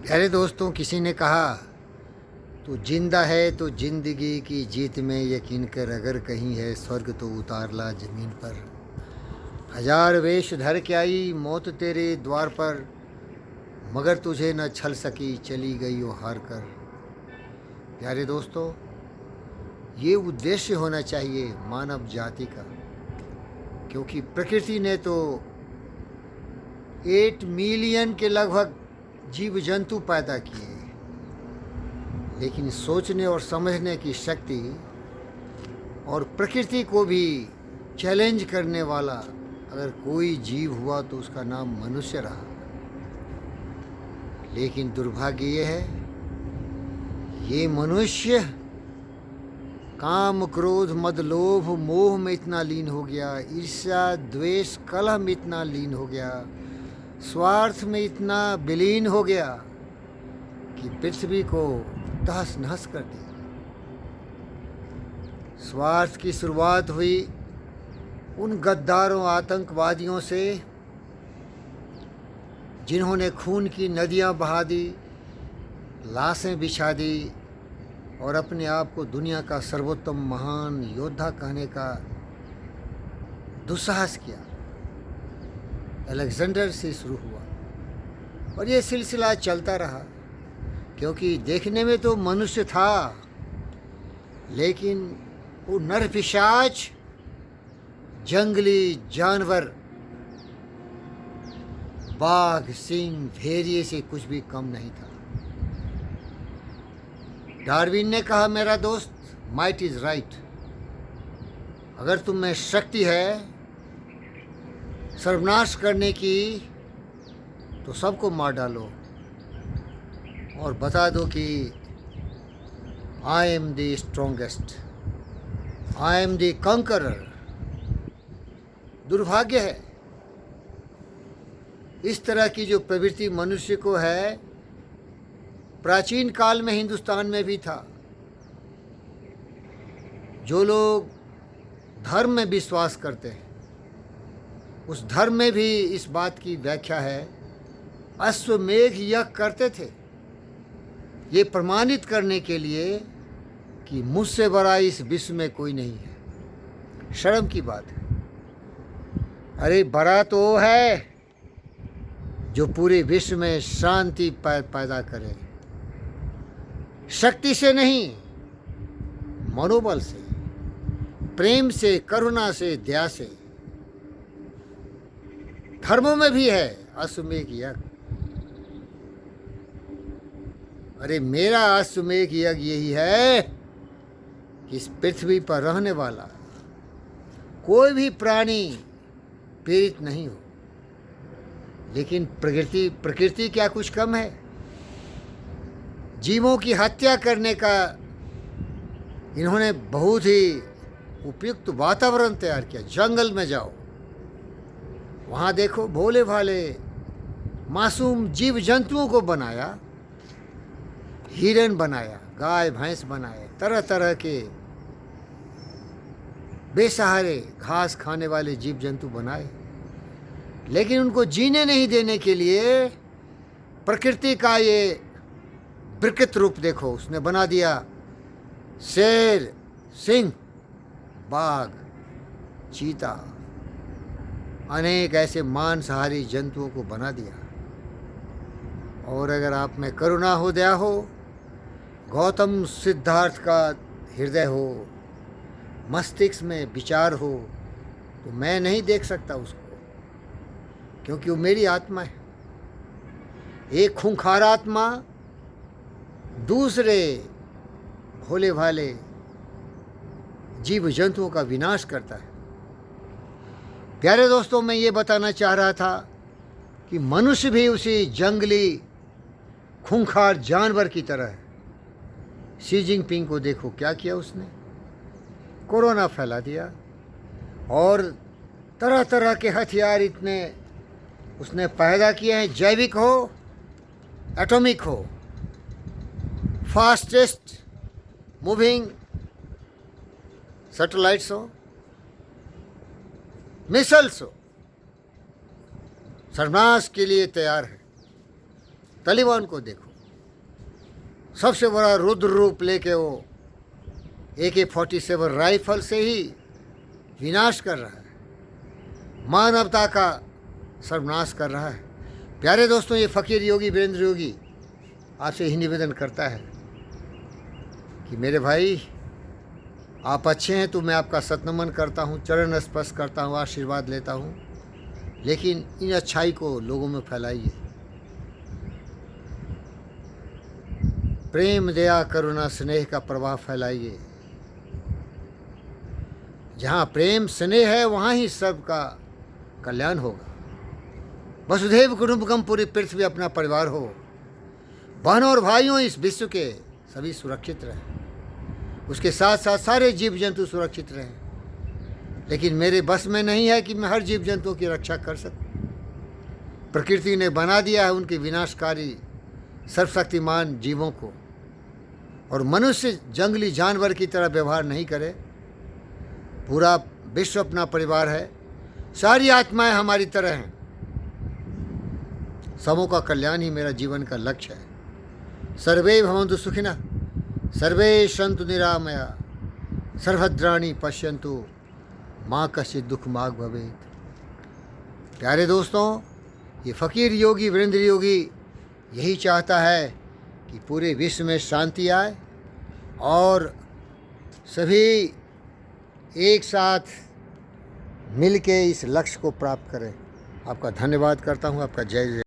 प्यारे दोस्तों, किसी ने कहा तू जिंदा है तो जिंदगी की जीत में यकीन कर, अगर कहीं है स्वर्ग तो उतार ला जमीन पर। हजार वेश धर के आई मौत तेरे द्वार पर, मगर तुझे न छल सकी, चली गई वो हार कर। प्यारे दोस्तों, ये उद्देश्य होना चाहिए मानव जाति का, क्योंकि प्रकृति ने तो 8 मिलियन के लगभग जीव जंतु पैदा किए, लेकिन सोचने और समझने की शक्ति और प्रकृति को भी चैलेंज करने वाला अगर कोई जीव हुआ तो उसका नाम मनुष्य रहा। लेकिन दुर्भाग्य ये है, ये मनुष्य काम क्रोध मद लोभ मोह में इतना लीन हो गया, ईर्ष्या द्वेष कलह में इतना लीन हो गया, स्वार्थ में इतना विलीन हो गया कि पृथ्वी को तहस नहस कर दिया। स्वार्थ की शुरुआत हुई उन गद्दारों आतंकवादियों से जिन्होंने खून की नदियां बहा दी, लाशें बिछा दी और अपने आप को दुनिया का सर्वोत्तम महान योद्धा कहने का दुस्साहस किया। अलेक्जेंडर से शुरू हुआ और ये सिलसिला चलता रहा, क्योंकि देखने में तो मनुष्य था, लेकिन वो नरपिशाच जंगली जानवर बाघ सिंह भेड़िए से कुछ भी कम नहीं था। डार्विन ने कहा, मेरा दोस्त, माइट इज राइट। अगर तुम में शक्ति है सर्वनाश करने की तो सबको मार डालो और बता दो कि I am the strongest, I am the conqueror. दुर्भाग्य है, इस तरह की जो प्रवृत्ति मनुष्य को है, प्राचीन काल में हिंदुस्तान में भी था। जो लोग धर्म में विश्वास करते हैं, उस धर्म में भी इस बात की व्याख्या है, अश्वमेघ यज्ञ करते थे, ये प्रमाणित करने के लिए कि मुझसे बड़ा इस विश्व में कोई नहीं है। शर्म की बात है। अरे बड़ा तो वो है जो पूरे विश्व में शांति पैदा करे, शक्ति से नहीं, मनोबल से, प्रेम से, करुणा से, दया से। धर्मों में भी है अश्वमेघ यज्ञ। अरे मेरा अश्वमेघ यज्ञ यही है कि इस पृथ्वी पर रहने वाला कोई भी प्राणी पीड़ित नहीं हो। लेकिन प्रकृति क्या कुछ कम है? जीवों की हत्या करने का इन्होंने बहुत ही उपयुक्त वातावरण तैयार किया। जंगल में जाओ, वहाँ देखो भोले भाले मासूम जीव जंतुओं को बनाया, हिरन बनाया, गाय भैंस बनाए, तरह तरह के बेसहारे घास खाने वाले जीव जंतु बनाए, लेकिन उनको जीने नहीं देने के लिए प्रकृति का ये विकृत रूप देखो, उसने बना दिया शेर, सिंह, बाघ, चीता, अनेक ऐसे मांसाहारी जंतुओं को बना दिया। और अगर आप में करुणा हो, दया हो, गौतम सिद्धार्थ का हृदय हो, मस्तिष्क में विचार हो, तो मैं नहीं देख सकता उसको, क्योंकि वो मेरी आत्मा है। एक खूंखार आत्मा दूसरे भोले भाले जीव जंतुओं का विनाश करता है। प्यारे दोस्तों, मैं ये बताना चाह रहा था कि मनुष्य भी उसी जंगली खूंखार जानवर की तरह है। शी जिनपिंग को देखो क्या किया उसने, कोरोना फैला दिया और तरह तरह के हथियार इतने उसने पैदा किए हैं, जैविक हो, एटॉमिक हो, फास्टेस्ट मूविंग सैटेलाइट्स हो, मिसाइल्स हो, सर्वनाश के लिए तैयार है। तालिबान को देखो, सबसे बड़ा रुद्र रूप लेके वो AK-47 राइफल से ही विनाश कर रहा है, मानवता का सर्वनाश कर रहा है। प्यारे दोस्तों, ये फ़कीर योगी वीरेंद्र योगी आपसे ही निवेदन करता है कि मेरे भाई, आप अच्छे हैं तो मैं आपका सतनमन करता हूँ, चरण स्पर्श करता हूँ, आशीर्वाद लेता हूँ, लेकिन इन अच्छाई को लोगों में फैलाइए। प्रेम, दया, करुणा, स्नेह का प्रवाह फैलाइए। जहाँ प्रेम स्नेह है वहाँ ही सबका कल्याण होगा। वसुधैव कुटुंबकम, पूरी पृथ्वी अपना परिवार हो। बहनों और भाइयों, इस विश्व के सभी सुरक्षित रहें, उसके साथ साथ सारे जीव जंतु सुरक्षित रहें। लेकिन मेरे बस में नहीं है कि मैं हर जीव जंतुओं की रक्षा कर सकूं। प्रकृति ने बना दिया है उनके विनाशकारी सर्वशक्तिमान जीवों को, और मनुष्य जंगली जानवर की तरह व्यवहार नहीं करे। पूरा विश्व अपना परिवार है, सारी आत्माएं हमारी तरह हैं। सबों का कल्याण ही मेरा जीवन का लक्ष्य है। सर्वे भवन्तु सुखिनः, सर्वे सन्तु निरामया, सर्वभद्राणि पश्यन्तु माँ कश्चित् दुःखमाग भवेत्। प्यारे दोस्तों, ये फ़कीर योगी वीरेंद्र योगी यही चाहता है कि पूरे विश्व में शांति आए और सभी एक साथ मिल के इस लक्ष्य को प्राप्त करें। आपका धन्यवाद करता हूँ। आपका जय जय।